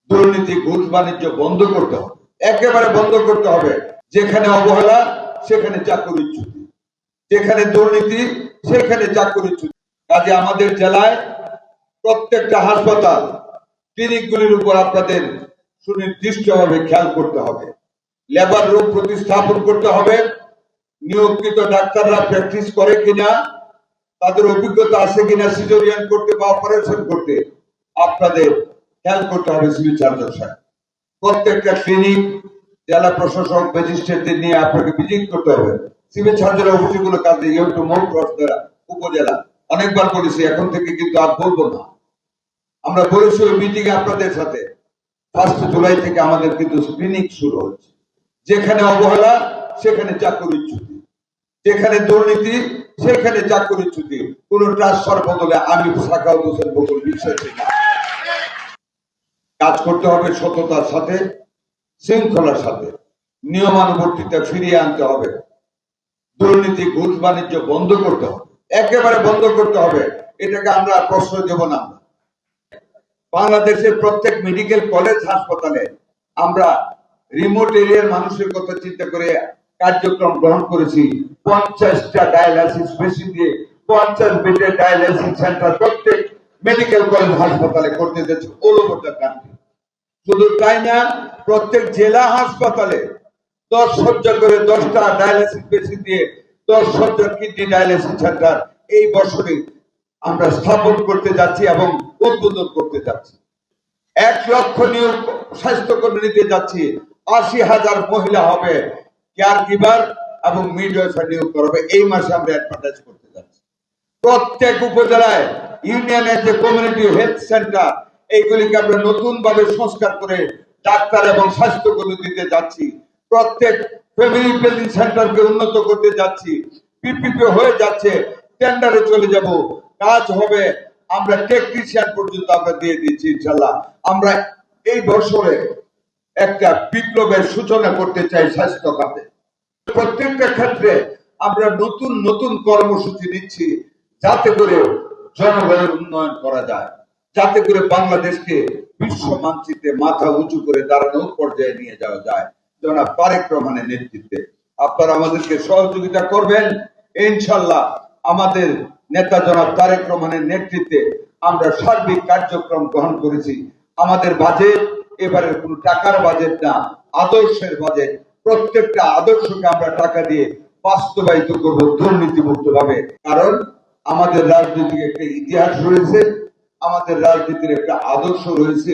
দুর্নীতি ঘুষ বাণিজ্য বন্ধ করতে হবে, একেবারে বন্ধ করতে হবে। যেখানে অবহেলা সেখানে চাকরিচ্যুতি, যেখানে দুর্নীতি সেখানে চাকরিচ্যুতি। কাজে আমাদের জেলায় প্রত্যেকটা হাসপাতাল ক্লিনিকগুলির উপর আপনাদের সুনির্দিষ্টভাবে খেয়াল করতে হবে। লেবার রুম প্রতিস্থাপন করতে হবে। নিয়োগকৃত ডাক্তাররা প্র্যাকটিস করে কিনা, তাদের অভিজ্ঞতা আছে কিনা সিজারিয়ান করতে বা অপারেশন করতে আপনাদের খেয়াল করতে হবে। সিভিল সার্জন সাহেব প্রত্যেকটা ক্লিনিক জেলা প্রশাসক ম্যাজিস্ট্রেটদের নিয়ে আপনাকে ভিজিট করতে হবে। সিভিল সার্জনের অফিসগুলো কাজে ইউটু মোট উপজেলা অনেকবার বলেছি, এখন থেকে কিন্তু আর বলবো না। আমরা বলেছি ওই মিটিং এ আপনাদের সাথে 1 জুলাই থেকে আমাদের কিন্তু ক্লিনিক শুরু হচ্ছে। যেখানে অবহেলা সেখানে চাকরিচ্যুতি, যেখানে দুর্নীতি সেখানে চাকরিচ্যুতি। কোন ট্রান্সফার বদলে আমি সাখাওয়াত হোসেন বকুল বিশ্বাসী না। কাজ করতে হবে সততার সাথে, শৃঙ্খলার সাথে, নিয়মানুবর্তিতা ফিরিয়ে আনতে হবে। দুর্নীতি ঘুষ বাণিজ্য বন্ধ করতে হবে, একেবারে বন্ধ করতে হবে। এটাকে আমরা প্রশ্রয় দেব না। বাংলাদেশের প্রত্যেক মেডিকেল কলেজ হাসপাতালে আমরা রিমোট এরিয়ার মানুষের কথা চিন্তা করে কার্যক্রম গ্রহণ করেছি। 50টা ডায়ালাইসিস মেশিন দিয়ে 50 বেডের ডায়ালাইসিস সেন্টার প্রত্যেক মেডিকেল কলেজ হাসপাতালে করতে যাচ্ছে অল ওভার দ্য কান্ট্রি। শুধু তাই না, প্রত্যেক জেলা হাসপাতালে 10 শয্যা করে 10টা ডায়ালাইসিস মেশিন দিয়ে 10 শয্যা কিডনি ডায়ালাইসিস সেন্টার এই বছরে আমরা স্থাপন করতে যাচ্ছি এবং উদ্বোধন করতে যাচ্ছি। 1 লক্ষ নিয়োগ স্বাস্থ্যকর্মী নিতে যাচ্ছি। 80,000 মহিলা হবে কেয়ার গিভার এবং মিডওয়াইফার নিয়োগ করবে। এই মাসে আমরা অ্যাডভার্টাইজ করতে যাচ্ছি। প্রত্যেক উপজেলায় ইউনিয়নের যে কমিউনিটি হেলথ সেন্টার এইগুলিকে আমরা নতুন ভাবে সংস্কার করে ডাক্তার এবং স্বাস্থ্যকর্মী দিতে যাচ্ছি। প্রত্যেক ফ্যামিলি প্ল্যানিং সেন্টারকে উন্নত করতে যাচ্ছি। পিপিপি হয়ে যাচ্ছে, টেন্ডারে চলে যাব, কাজ হবে। আমরা টেকনিশিয়ান পর্যন্ত আমরা দিয়ে দিচ্ছি ইনশাআল্লাহ। আমরা এই বছরে একটা বিপ্লবের সূচনা করতে চাই স্বাস্থ্য খাতে। প্রত্যেকটা ক্ষেত্রে আমরা নতুন নতুন কর্মসূচি দিচ্ছি যাতে করে জনগণের উন্নয়ন করা যায়, যাতে করে বাংলাদেশকে বিশ্ব মানচিত্রে মাথা উঁচু করে দাঁড়ানোর পর্যায়ে নিয়ে যাওয়া যায়। জনাব তারেক রহমানের নেতৃত্বে আপনারা আমাদেরকে সহযোগিতা করবেন ইনশাআল্লাহ। আমাদের নেতা জনাব তারেক রহমানের নেতৃত্বে আমরা সার্বিক কার্যক্রম গ্রহণ করেছি। আমাদের বাজেট এবারের কোনো টাকার বাজেট না, আদর্শের বাজেট। প্রত্যেকটা আদর্শকে আমরা টাকা দিয়ে বাস্তবায়িত করব দুর্নীতিমুক্ত ভাবে। কারণ আমাদের রাজনৈতিক একটা ইতিহাস রয়েছে, আমাদের রাজনীতির একটা আদর্শ রয়েছে।